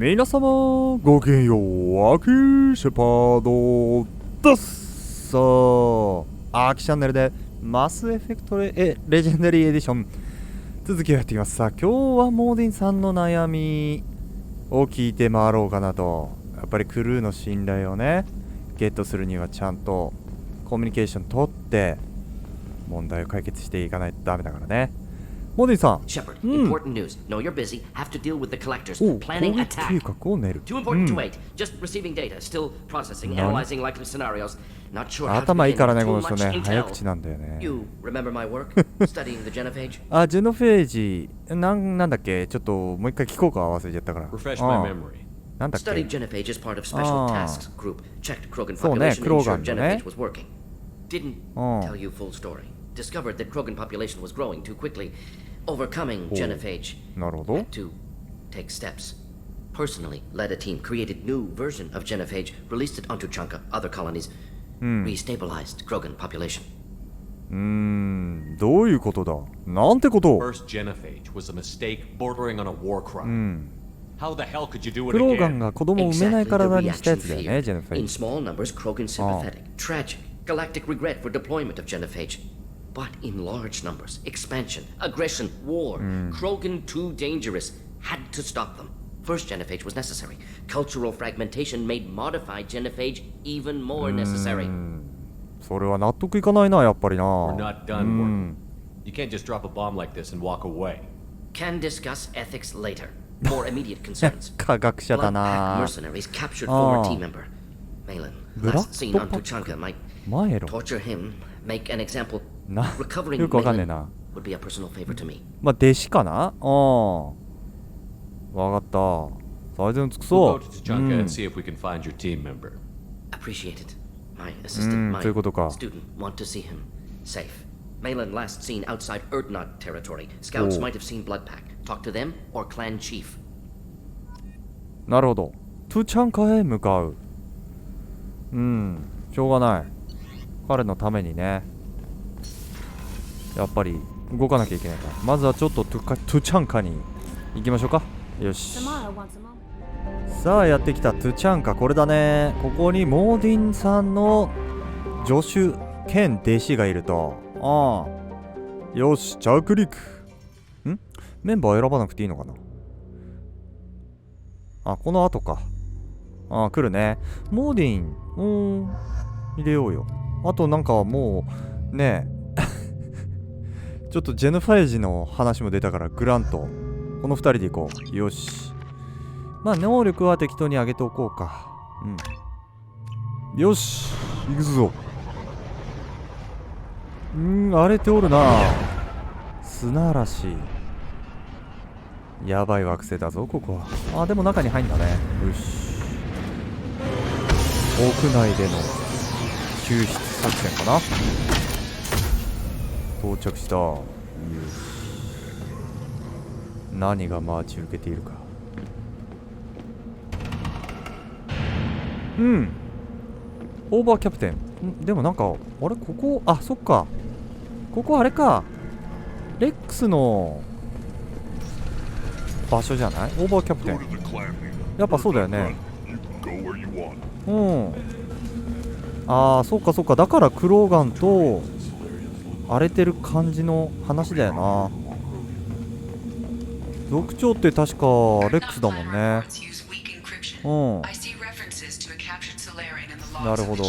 皆様ごきげんよう、アキシェパードです。さあ、アキチャンネルでマスエフェクトレジェンダリーエディション続きをやっていきます。さあ、今日はモーディンさんの悩みを聞いて回ろうかなと。やっぱりクルーの信頼をねゲットするにはちゃんとコミュニケーション取って問題を解決していかないとダメだからね。モーディンさん、Shepard, important news. Know you're busy. Have to deal with the collectors. Planning 計 attack. 画を練る。 Too important to wait. Just receiving data. Still processing, analyzing likely scenarios. Not sure how to 頭いい begin. からね、こ Too の人 much ね。早 intel. 口なんだよね。 You remember my work? Studying the genophage? あ、ジェノフェージ、なんだっけ、ちょっともう一回聞こうか、忘れちゃったから。 Refresh my memory. なんだっけ。 Studied genophage as part of special tasks group. Checked Krogan そうね、 population クロー and ガ ensured ンのね。 genophage was working. Didn't tell you full story. Discovered that Krogan population was growing too quickly. Overcoming genophage. なるほど。 Had to take steps. Personally led a team, created new version of genophage, released it onto Chunka, other colonies, restabilized Krogan population. どういうことだ、なんてことを。 First genophage was a mistake bordering on a war crime. How the hell could you do it クローガン again? が子供を産めない Exactly 体 the にした reaction やつだよね、 feared. ジェノフェイ In ジ。 small numbers, Krogan sympathetic, tragic, galactic regret for deployment of genophage. But in large numbers, expansion, aggression, war, Krogan too dangerous, had to stop them. First genophage was necessary. Cultural fragmentation made modified genophage even more necessary. それは納得いかないな、やっぱりな。 We're not done working. You can't just drop a bomb like this and walk away. Can discuss ethics later. More immediate concerns. 科学者だ Blood pack な。 mercenaries captured former team member. Malin, last seen on Tuchanka, might マエロ。 torture him, make an example. な、 Recovering よくわかんねえ Malin な。 would be a personal favor to me. まあ、弟子かな。わかった。最善尽く We'll そ go う。 to Tuchanka and see if we can find your team member. Appreciate it. My assistant, my そういうことか。 student, want to see him safe. Malin last seen outside Erdnot territory. Scouts might have seen Blood Pack. Talk to them or clan chief. なるほど。トゥチャンカへ向かう。しょうがない。彼のためにね。やっぱり動かなきゃいけないから。まずはちょっとトゥチャンカに行きましょうか。よし。さあやってきたトゥチャンカ、これだね。ここにモーディンさんの助手兼弟子がいると。よし、着陸。メンバー選ばなくていいのかな。この後か。来るね。モーディン、入れようよ。あとなんかもう、ねちょっとジェノファイジの話も出たから、グラント。この2人で行こう。よし。まあ、能力は適当に上げておこうか。よし。行くぞ。荒れておるな。砂嵐。やばい惑星だぞ、ここは。でも中に入んだね。よし。屋内での救出作戦かな。到着した。よし。何が待ち受けているか。オーバーキャプテン。でもなんか、あれここ、そっか。ここあれか。レックスの場所じゃない？オーバーキャプテン。やっぱそうだよね。そうかそうか。だからクローガンと荒れてる感じの話だよな。族長って確かレックスだもんね。なるほど。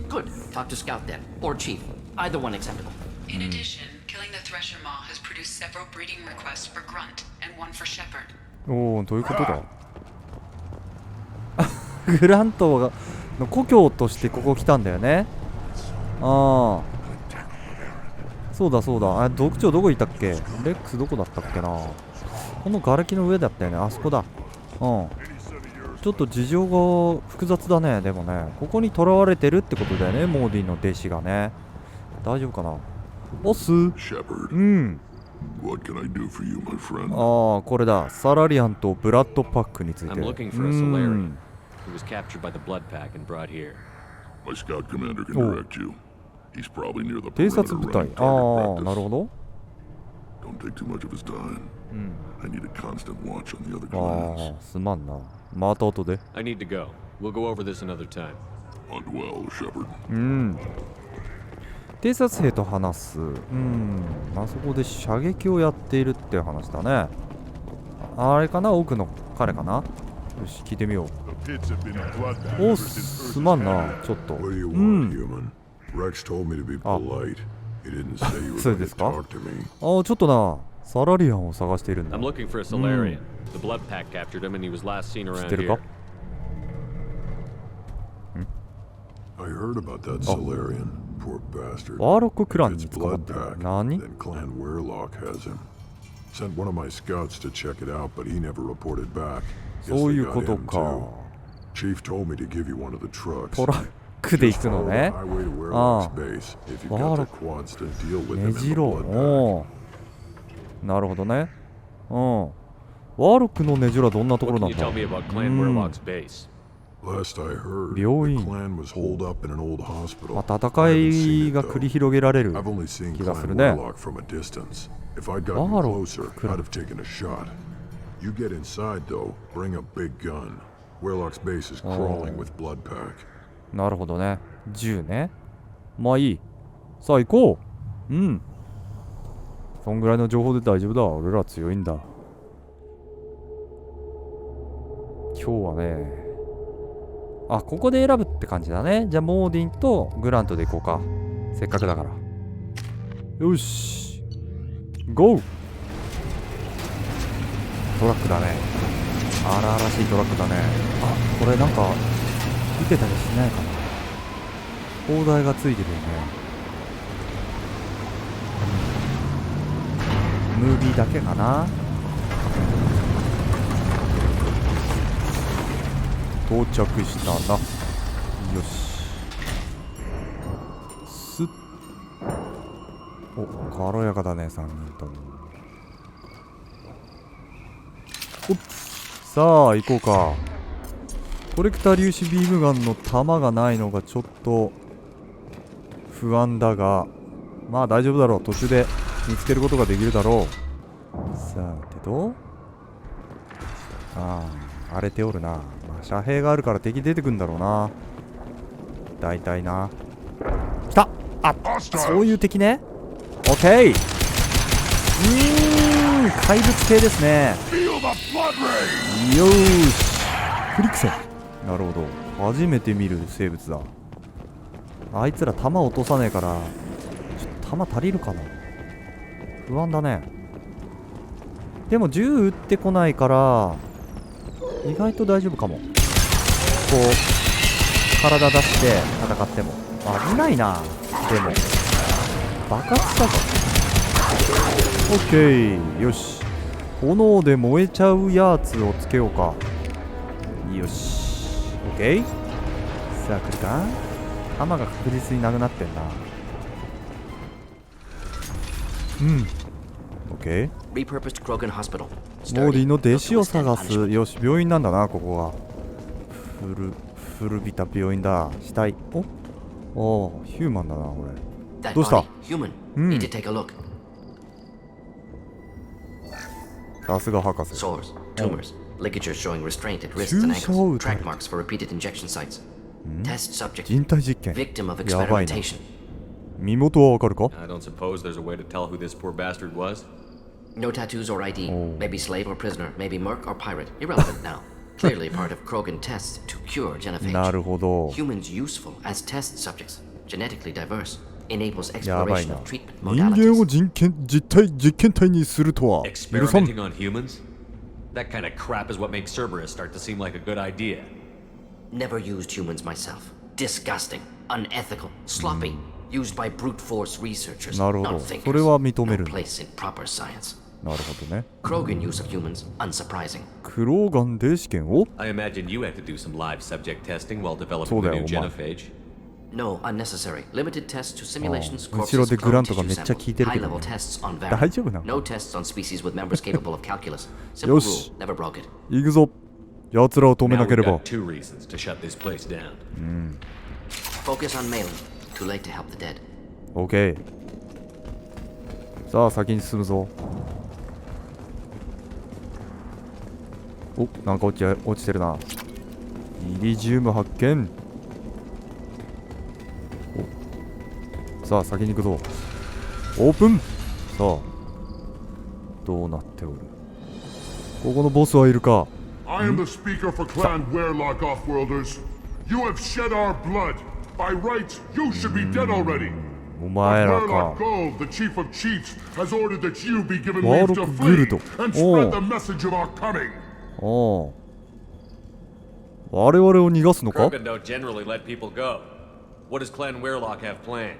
Good. Talk to Scout then, or Chief. Either one acceptable. In addition, killing the Thresher Maw has produced several breeding requests for Grunt and one for Shepard. どういうことだ。グラントがの故郷としてここ来たんだよね。そうだそうだ。族長どこいたっけ。レックスどこだったっけな。この瓦礫の上だったよね。あそこだ。ちょっと事情が複雑だね。でもね、ここに囚われてるってことだよね、モーディンの弟子がね。大丈夫かな。ボス。これだ。サラリアンとブラッドパックについて。偵察部隊。なるほど。Don't take too much of his time. I need a constant watch on the other あ clans. あ、すまんな。また後で。 I need to go. We'll go over this another time. Hunt well, Shepard. 偵察兵と話す。あそこで射撃をやっているって話だね。あれかな、奥の彼かな。よし、聞いてみよう。お、すまんな、ちょっと。 What do you want, human? Rex told me to be polite. He didn't say you were そう going で to すか。 talk to me. ああ、ちょっとな、サラリアンを探しているんだ。 I'm looking for a Solarian. The blood pack captured him and he was last seen 知っ around てるか here. I heard about that Solarian. Poor bastard. ワーロッククラン It's に捕まっ blood てる。 pack. 何 Then Clan Werlock has him. Sent one of my scouts to check it out, but he never reported back. Guess そう they いう got こと him か。 too. Chief told me to give you one of the trucks. トラックで行くの Follow the ね。 highway to あ Werlock's base. If you've Warlock. got the quads to deal with ね him じ in the ろ blood pack. おー、なるほどね。ワーロックのねじろはどんなところ What な can ん you だ。 tell me about Clan Werlock's base? Last I heard, the 病院。 clan was holed up in an old hospital. まあ、 I 戦 haven't い seen が it, 繰り though. 広げられる I've only seen 気がす Clan るね。 Werlock from a distance. If I'd gotten Warlock. closer, I'd have taken a shot. You get inside, though. Bring a big gun. Werlock's base is crawling with blood pack. なるほどね。銃ね。まあいい。さあ行こう。そんぐらいの情報で大丈夫だ。俺ら強いんだ。今日はね。あ、ここで選ぶって感じだね。じゃあモーディンとグラントで行こうか。せっかくだから。よし。ゴー。トラックだね。荒々しいトラックだね。あ、これなんか受けたりしないかな。砲台がついてるよね。ムービーだけかな。到着したな。よし。すっ。お、軽やかだね、3人とも。おっ。さあ、行こうか。コレクター粒子ビームガンの弾がないのがちょっと不安だが、まあ大丈夫だろう。途中で見つけることができるだろう。さてと、荒れておるな。まあ遮蔽があるから敵出てくんだろうな。大体な。来た。あ、そういう敵ね。オッケー。怪物系ですね。よーし。フリクセン。なるほど。初めて見る生物だ。あいつら弾落とさねえから、ちょっと弾足りるかな。不安だね。でも銃撃ってこないから意外と大丈夫かも。こう体出して戦っても危ないな。でも爆発したぞ。オッケー。よし、炎で燃えちゃうやつをつけようか。よし、オッケー。さあ来るか。弾が確実になくなってんな。オッケー。Repurposed Krogan Hospital. モーディの弟子を探す。よし、病院なんだな、ここが。古びた病院だ。死体。お、ヒューマンだな、これ。 That どうした body, human. Need to take a look. さすが博士。 Sores, tumors, ligatures showing restraint at wrists and 注射を ankles, 打たれ track marks for repeated injection sites. Test subject, 人体実験。 victim of やばいな。 experimentation. 身元はわかるか。 I don't suppose there's a way to tell who this poor bastard was? No tattoos or ID. Maybe slave or prisoner. Maybe merc or pirate. Irrelevant now. Clearly part of Krogan tests to cure な genophage. るほど。 Humans useful as test subjects. Genetically diverse. Enables やばい exploration な。 of treatment 人間を modalities. 実験体にするとは許さん。 Experimenting on humans? That kind of crap is what makes Cerberus start to seem like a good idea. Never used humans myself. Disgusting. Unethical. Sloppy. Used by brute force researchers. なるほど。 Not それ thinkers. は認め No る。 place in proper science. なるほどね。 Krogan use of humans. Unsurprising. クローガンで試験を。 I imagine you had to do some live subject testing while そう developing だ the よ、 new お前。 genophage. No, unnecessary. Limited tests to simulations, 後 corpses, ろでグラントが clone めっ tissue ちゃ効いて samples, るけ high ど level ね。 tests on 大 variant. 丈夫なの。 No tests on species with members capable of calculus. Simple よし。 rule, never broke it. 行くぞ。奴らを止め Now な we've ければ。 got two reasons to shut this place down. Focus on mailing. Too late to help the dead. オッケー。さあ先に進むぞ。お、なんか落ちてるな。イリジウム発見。お、さあ先に行くぞ。オープン。さあどうなっておる。ここのボスはいるか。 I am the speaker for Clan Werlock Offworlders. You have shed our blood. By rights, you should be dead already. お前らか。 Werlock Gold, the chief of chiefs, has ordered that you be given leave to Warlock flee Guild. and spread the message of our coming. おお。我々を逃がすのか。 Krogan don't generally let people go. What does Clan Werlock have planned?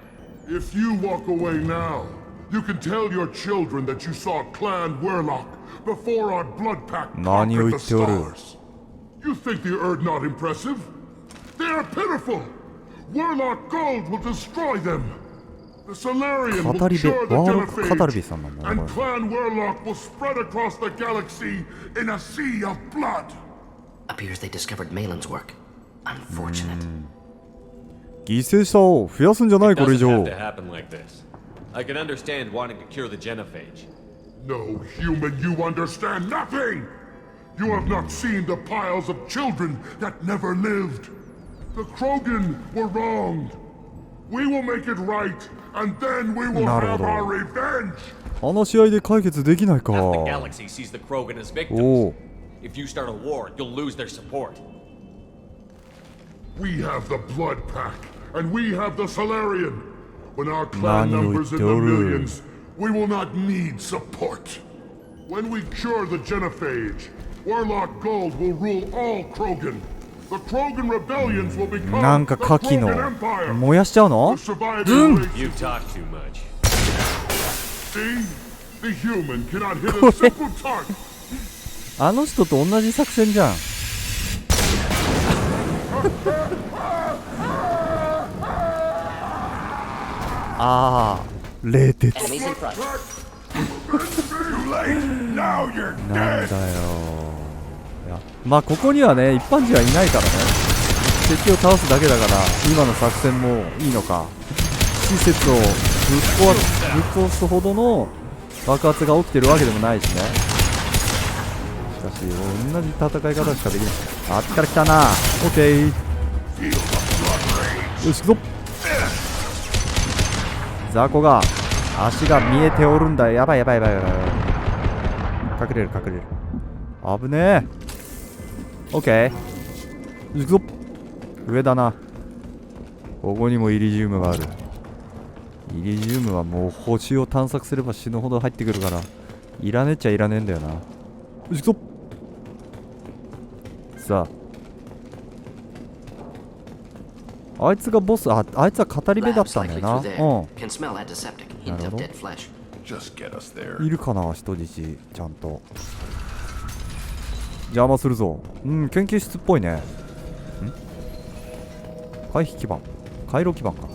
If you walk away now, you can tell your children that you saw Clan Werlock before our blood pact conquered the stars. You think the Erd not impressive? They are pitiful. Werlock Gold will destroy them. The Solarian will cure the Genophage, and Clan Werlock will spread across the galaxy in a sea of blood. Appears they discovered Malin's work. Unfortunate. 犠牲者を増やすんじゃない It これ以 doesn't 上。 have to happen like this. I can understand wanting to cure the Genophage. No human, you understand nothing! You have not seen the piles of children that never lived. The Krogan were wronged. We will make it right, and then we will have our revenge. 話し合いで解決できないか。 Half the galaxy sees the Krogan as お victims. お。 If you start a war, you'll lose their support. We have the Blood Pack, and we have the Solarian. When our clan numbers in the millions, we will not need support. When we cure the Genophage, Warlock Gold will rule all Krogan. The Krogan rebellions will become なんか the 火器の Krogan Empire. 燃やしちゃうの。 The surviving race. You talk too much. See? The human cannot hit a simple target. あの人と同じ作戦じゃん。ああ、冷徹。 Enemies in front. なんだよ。いや、まあここにはね一般人はいないからね。敵を倒すだけだから今の作戦もいいのか。施設をぶっ壊すほどの爆発が起きてるわけでもないしね。しかし同じ戦い方しかできない。あっちから来たな。オッケー。よし行くぞ。雑魚が足が見えておるんだ。やばいやばいやばいやばい。隠れる隠れる。危ねえ。オッケー。行くぞ。上だな。ここにもイリジウムがある。イリジウムはもう星を探索すれば死ぬほど入ってくるからいらねっちゃいらねえんだよな。よし行くぞ。さあ、あいつがボス。あいつは語り部だったんだよな。うん。 Can smell antiseptic. Hint of dead flesh. Just get us there. いるかな人質ちゃんと。邪魔するぞ。うん、研究室っぽいね。ん回避基板回路基板か。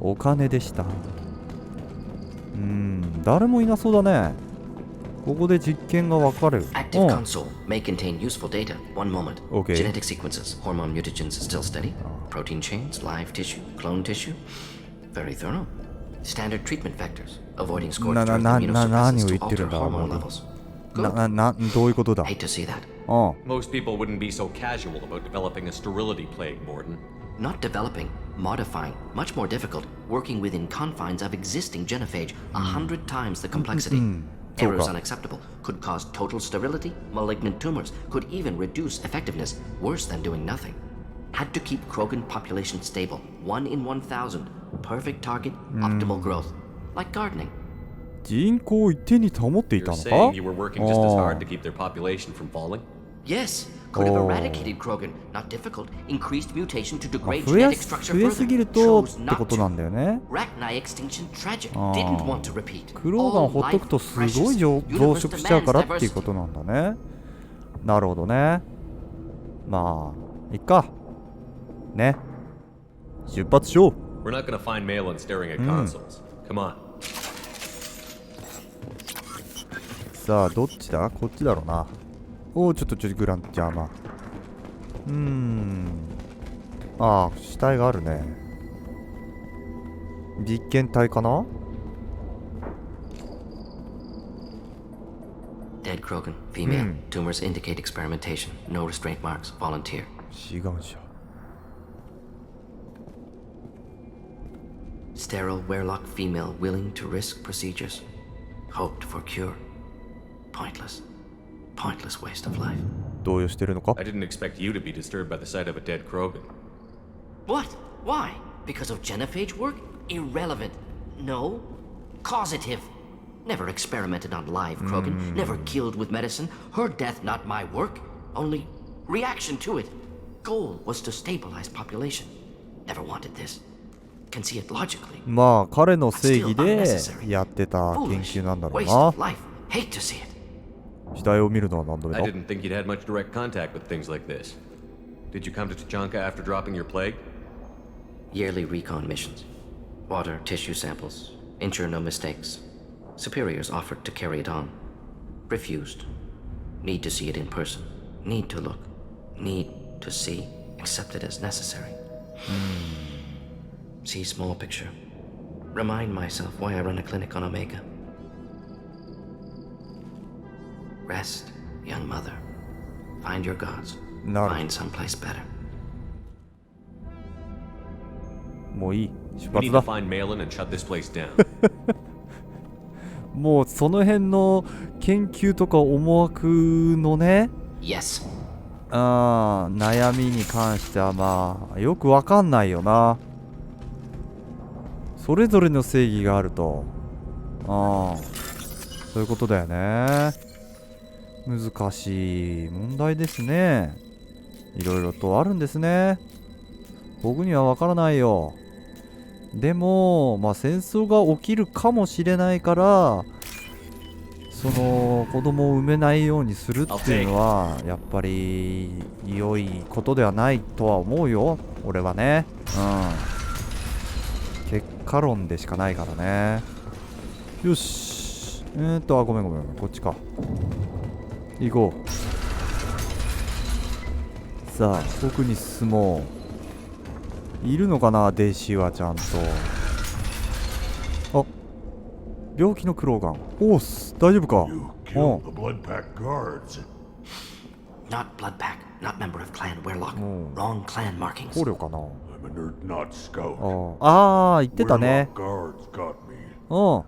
お金でした。誰もいなそうだね。ここで実験が分かる。 Active console may contain useful data. One moment. Okay. Genetic sequences. Hormone mutagens still steady. Protein chains. Live tissue. Clone tissue. Very thorough. Standard treatment factors. Avoiding scorched earth immunosuppressants to alter hormone levels. どういうことだ。 Hate to see that. Most people wouldn't be so casual about developing a sterility plague, Morden. Not developing, modifying, much more difficult, working within confines of existing genophage, 100 times the complexity. Errors unacceptable, could cause total sterility, malignant tumors, could even reduce effectiveness, worse than doing nothing. Had to keep Krogan population stable, 1 in 1,000, perfect target, optimal growth, like gardening. 人口を一定に保っていた You're のか。 saying you were working just as hard to keep their population from falling? Yes, could have eradicated Krogan, not difficult, increased mutation to まあ degrade 増え genetic structure すぎ further, ると chose ってこ not とな to. んだよね。 Rachni extinction tragic, didn't want to repeat. クローガンをほっとくとすごい増殖しちゃうからっていうことなんだね。なるほどね。まあいっかね。出発しよう。 We're not gonna find Malin staring at consoles. Come on. さあどっちだ。こっちだろうな。おお、ちょっとグラン邪魔。ああ、死体があるね。実験体かな。Dead Krogan, female. Tumors indicate experimentation. No restraint marks. Volunteer. 志願者 Sterile Werlock female willing to risk procedures. Hoped for cure. Pointless. Pointless waste of life. 動揺してるのか I didn't expect you to be disturbed by the sight of a dead Krogan. What? Why? Because of genophage work? Irrelevant. No. Causative. Never experimented on live Krogan. Never killed with medicine. Her death not my work. Only reaction to it. Goal was to stabilize population. Never wanted this. Can see it logically. まあ彼の正義でやってた研 Foolish. 究なんだろう Waste な of life. Hate to see it. 死体を見るのは何度目 I だ didn't think you'd had much direct contact with things like this. Did you come to Tachanka after dropping your plague? Yearly recon missions. Water, tissue samples. Ensure no mistakes. Superiors offered to carry it on. Refused. Need to see it in person. Need to look. Need to see. Accept it as necessary. See small picture. Remind myself why I run a clinic on Omega. Rest, young mother. Find your gods. No. Find someplace better. もういい出 We 発 need to だ find Malin and shut this place down. もうその辺の研究とか思惑のね Yes. 悩みに関してはまあよくわかんないよな。それぞれの正義があるとそういうことだよね。難しい問題ですね。いろいろとあるんですね。僕にはわからないよ。でもまあ戦争が起きるかもしれないからその子供を産めないようにするっていうのはやっぱり良いことではないとは思うよ俺はね。結果論でしかないからね。よしごめんこっちか行こう。さあ奥に進もう。いるのかな弟子はちゃんと。あ病気のクローガン。おー大丈夫か。 You killed the Bloodpack guards. Not Bloodpack. Not member of Clan Werlock. Wrong clan markings. 捕虜かな。 I'm an Erdnot scout. 言ってたね。 Werlock guards got me. お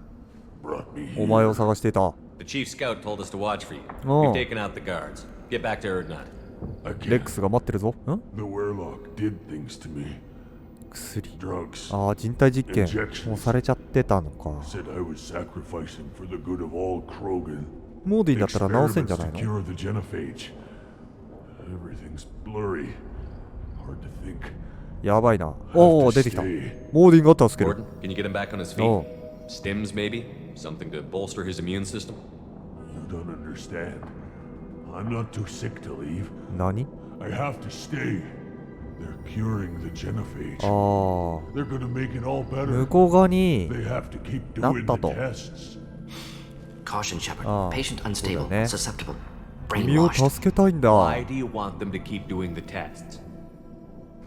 Brought me 前 here. を探していた。 The chief scout told us to watch for you. Oh. We've taken out the guards. Get back to Erdnot. I レッ can't. クスが待ってるぞ。The Werlock did things to me. 薬。 Drugs. 人体実験もうされちゃってたのか。 Said I was sacrificing for the good of all Krogan. モーディンだったら治せんじゃない Experiments の to cure the genophage. Everything's blurry. Hard to think. やばいな。おお出てきた。モーディンが助ける。 Gordon, can you get him back on his feet? Oh. Stims, maybe? Something to bolster his immune system? You don't understand. I'm not too sick to leave. 何 I have to stay. They're curing the genophage. あ They're gonna make it all 向 better. こう側に They have to keep doing the なったと。 tests. Caution, Shepard. Ah, Patient unstable. そうだね。 Susceptible. 君を Brainwashed. 助けたいんだ。 Why do you want them to keep doing the tests?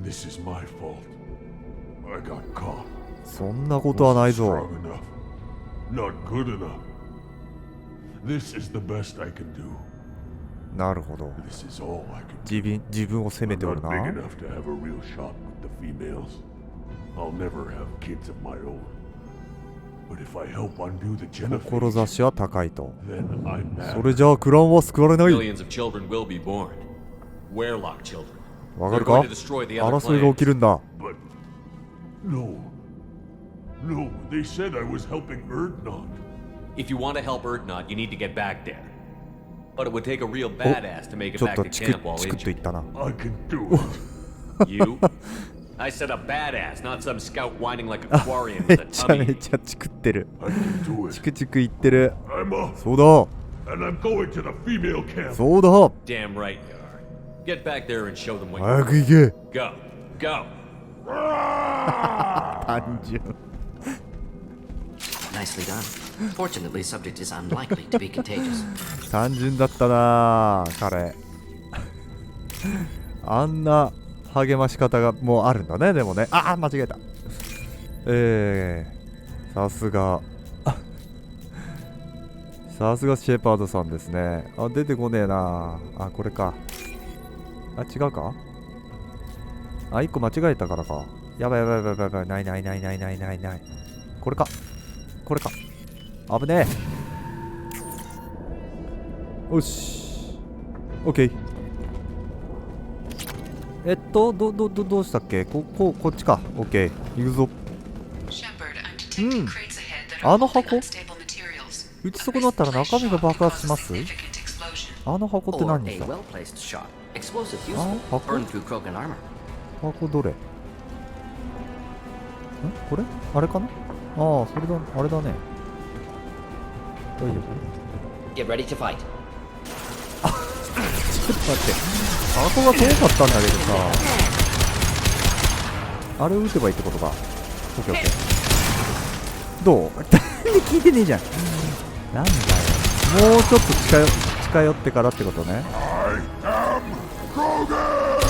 This is my fault. I got caught. そんなことはない Wasn't ぞ。 strong enough. Not good enough. This is the best I can do. なるほど。 This is all I can do. 自分を責め I'm ておる not な。 big enough to have a real shot with the females. I'll never have kids of my own. But if I help undo the genophage, 志は高いと。 then I'm そ mad. れじゃあクランは救われない。 Millions of children will be born. Werlock children. わか They're る going か to destroy the other 争いが起き clans. るんだ。 But no. No, they said I was helping Erdnot. If you want to help Erdnot, you need to get back there. But it would take a real badass to make it ちょっ back と to チク camp while チクっとい injured. ったな。 I can do it. You? I said a badass, not some scout whining like a Quarian め with a ちゃめ tummy. ちゃチクってる。 I can do チ it. クチクいってる。 I'm off, そうだ。 and I'm going to the female camp. そうだ。 Damn right you are. Get back there and show them what 早 you く行け。 Go. Go. 単純。 Nicely done. Fortunately, subject is unlikely to be contagious. 単純だったな彼。あんな励まし方がもうあるんだね。でもね。間違えた。さすがさすがシェパードさんですね。あ、出てこねえな。あ、これか。あ、違うか。あ、1個間違えたからか。やばいやばいやばいやばい。ないないないないないないない。これか。これか。危ねえ。よし。オッケー。どうしたっけ。こっちか。オッケー。行くぞ。あの箱、打ち損なったら中身が爆発します。あの箱って何でした。箱どれ。これあれかな。ああ、それだ、あれだね。大丈夫。Get ready to fight. あ、ちょっと待って。箱が遠かったんだけどさ。あれを撃てばいいってことか。オッケーオッケー。どう聞いてねえじゃん。なんだよ。もうちょっと近寄ってからってことね。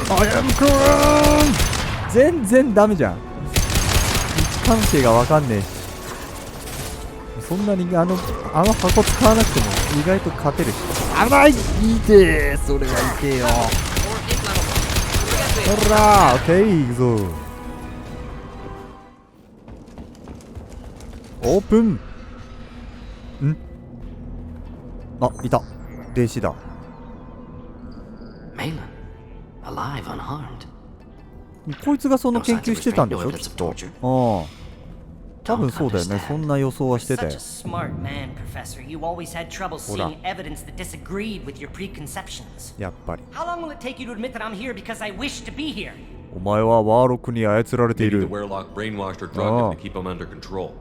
I am Krogan! 全然ダメじゃん。位置関係がわかんねえし。そんなにあの箱使わなくても意外と勝てるし。危ない。痛え。それが痛えよ。ほらー、オッケー、いくぞ。オープン。ん、あ、いた。弟子だ。Malin, alive, unharmed. こいつがその研究してたんでしょ、きっと。ああ、多分そうだよね。そんな予想はしてたよ。Such a smart man, Professor. You always had trouble seeing evidence that disagreed with your preconceptions. やっぱり。 How long will it take you to admit that I'm here because I wish to be here? お前はワーロックに操られてい Maybe the る。 Werlock brainwashed or drugged him to keep him under control.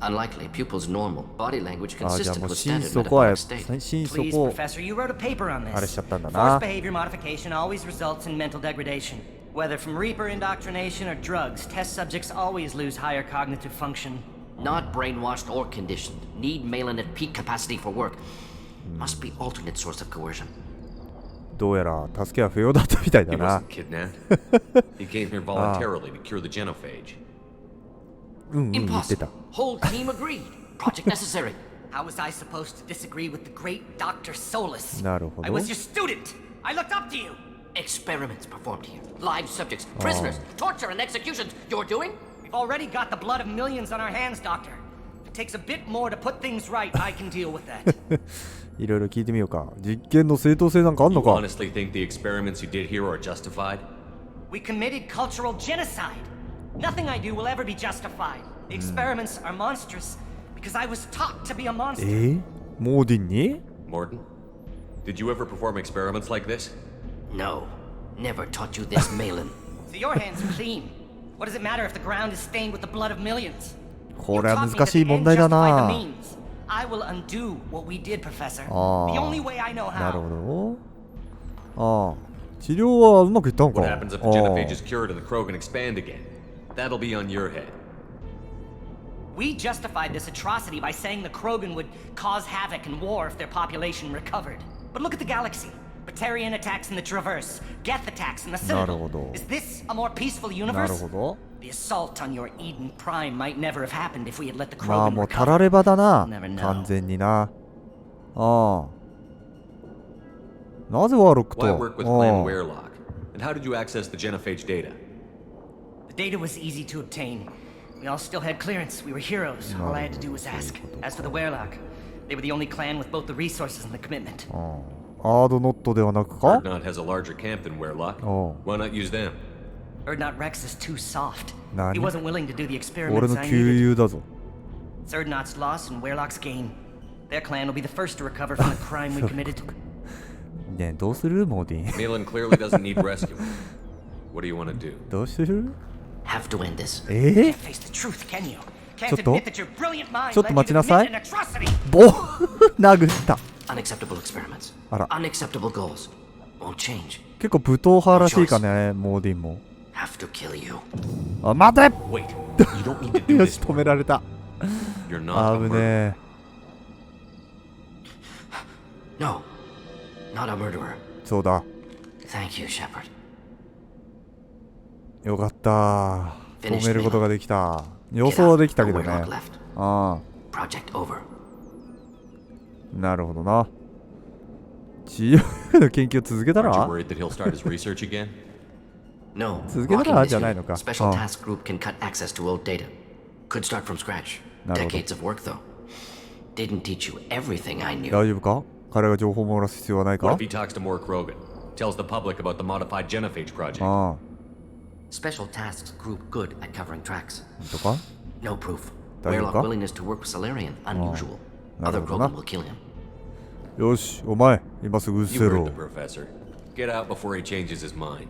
Unlikely. Pupil's normal. Body language あ、じゃあ consistent もう with 心 standard 底は metabolic state. 心底 Please, を Professor, you wrote a paper on あれ this. しちゃったんだな。 Forced behavior modification always results in mental degradation. Whether from Reaper indoctrination or drugs, test subjects always lose higher cognitive function. Not brainwashed or conditioned. Need Malin at peak capacity for work. Must be alternate source of coercion. どうやら助けは不要だったみたいだ He な。 wasn't kidnapped. He came here voluntarily to cure the genophage. 言ってた。 Impossible. Whole team agreed. Project necessary. How was I supposed to disagree with the great Dr. Solus? なるほど。 I was your student. I looked up to you. Experiments performed here. Live subjects, prisoners, torture and executions. You're doing? We've already got the blood of millions on our hands, Doctor. If it takes a bit more to put things right, I can deal with that. いろいろ聞いてみようか。実験の正当性なんかあんの You か。 honestly think the experiments you did here are justified? We committed cultural genocide. Nothing I do will ever be justified. The experiments are monstrous because I was taught to be a monster. モーディンに Morton? Did you ever perform experiments like this? No. Never taught you this, Malin. So your hands are clean. What does it matter if the ground is stained with the blood of millions? これは難しい問題だな。 I will undo what we did, Professor. あ The only way I know あ、なる how. ほど。ああ、治療はうまくいったのか。 What happens if the genophage is cured and the Krogan expand again? That'll be on your head. We justified this atrocity by saying the Krogan would cause havoc and war if their population recovered. But look at the galaxy. Batarian attacks in the Traverse, Geth attacks in the なる Citadel. ほど。 Is this a more peaceful なる universe? ほど。 The assault on your Eden Prime might never have happened if we had let the まあ Krogan もうた recover. らればだな。 Never know. 完全にな。ああ。なぜワーロックと。 Why work with Clan Werlock? And how did you access the genophage data? The data was easy to obtain. We all still had clearance. We were heroes. All I had to do was ask. As for the Werlock, they were the only clan with both the resources and the commitment. アードノットではなくか。 Erdnot has a larger camp than Werlock. Oh. Why not use them? Erdnot Rex is too soft. Nani? He wasn't willing to do the 俺 experiments の I 旧 needed. 友だぞ。 It's Erdnot's loss and Werlock's gain. Their clan will be the first to recover from the crime we committed. ねえ、どうするモーディン。 Malin clearly doesn't need rescuing. What do you want to do? どうする Have to end this. Can't face the truth, can you? Can't ちょっと admit that your brilliant mind ちょっと led 待ち you な to さい commit an atrocity. ボ殴った。 Unacceptable experiments. あら。 Unacceptable goals. Won't change. 結構武闘派らしいかね、モーディンも。 Have to kill you. あ、待て Wait, you don't need to do よ this. し、止められた。 You're not a 危ね murderer. え。 No. Not a murderer. そうだ。 Thank you, Shepard. よかった。止めることができた。予想はできたけどね。 No Werlock left. ああ。 Project over. なるほどな。治療薬の研究を続けた Aren't you ら worried that he'll start his research again? No, 続けた blocking ら this じゃない unit, のか。 special あ task group can cut access to old data. Could start from scratch. なるほど。 Decades of work, though. Didn't teach you everything I knew. 大丈夫か？彼が情報を漏らす必要はないか？ What if he talks to more Krogan? Tells the public about the modified genophage project? ああ、 Special tasks group good at covering tracks. 本当か？ No proof. 大丈夫か？ Warlock willingness to work with Salarian, unusual. な Other るほどな。 Krogan will kill him. よし、お前、今すぐうっ You せ heard ろ the。professor. Get out before he changes his mind.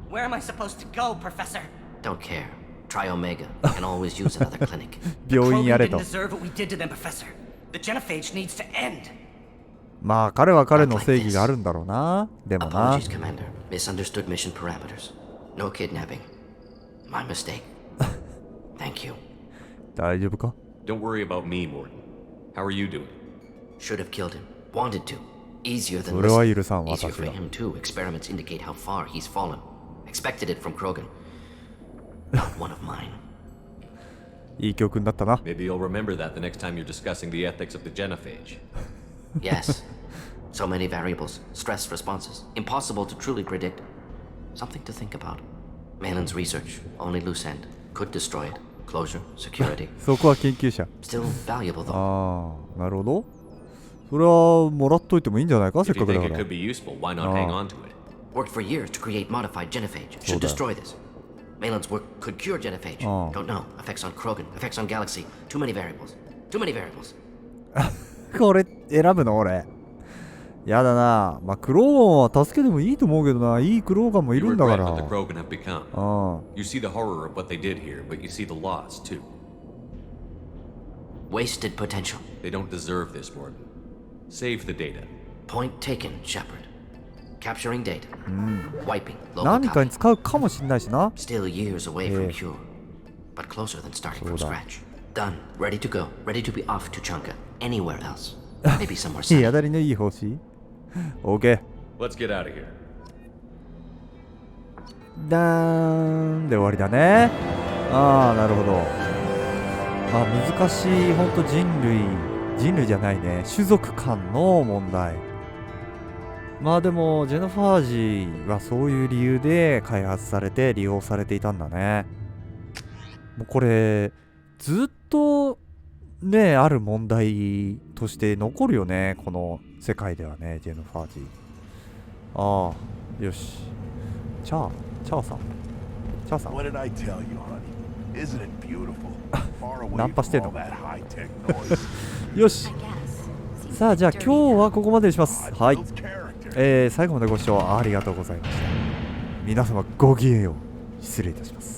Where am I supposed to go, Professor? Don't care. Try Omega. Can always use another clinic. 病院やれ Krogan と didn't。deserve what we did to them, Professor. The genophage needs to end. まあ、彼は彼の正義があるんだろうな。でもな。 Apologies, Commander. Misunderstood mission parameters. No kidnapping. My mistake. Thank you. 大丈夫か？ Don't worry about me, Morden. How are you doing? Should have killed him. Wanted to. Easier than それは listening. 許さん、 Easier 私 for が。 him too. Experiments indicate how far he's fallen. Expected it from Krogan. Not one of mine. いい教訓だったな。 Maybe you'll remember that the next time you're discussing the ethics of the genophage. Yes. So many variables. Stress responses. Impossible to truly predict. Something to think about. Malin's research. Only loose end. Could destroy it. Closure. Security. そこは研究者。 Still valuable though. ああ、なるほど。それはもらっといてもいいんじゃないか？せっ If you かくだ think か it ら could。be useful, why not hang on to it? Worked for years to create modified genophage. Should destroy this. Malin's work could cure genophage. Don't know. Effects on Krogan. Effects on Galaxy. Too many variables. Too many variables. これ選ぶの俺。やだな。まあ、クローガンは助けてもいいと思うけどな。いいクローガンもい You るんだか regret ら。 what the Krogan have become. あ You see the horror of what they did here, but you see the loss too. Wasted potential. They don't deserve this, Morden. Save the data. Point taken, Shepard. Capturing data. Wiping あ。 local 何か copy. に使うかもしんないしな。 Still years away from cure. But closer than starting from scratch. Done. Ready to go. Ready to be off to Chunka. Anywhere else. Maybe somewhere い sunny. や当たりのいい方針 ?OK。 Let's get out of here. ダーンで終わりだね。ああ、なるほど。まあ難しい、ほんと人類じゃないね。種族間の問題。まあでも、ジェノファージはそういう理由で開発されて利用されていたんだね。もうこれ、ずっとね、ある問題として残るよね。この世界ではね、ジェノファージ。ああ、よし。チャーさん。チャーさん。 What did I tell you, honey? Isn't it beautiful? Far away ナンパしてん from の all that high-tech noise. よし。さあ、じゃあ今日はここまでにします。はい。 Builds character. 最後までご視聴ありがとうございました。皆様ごきげんよう。失礼いたします。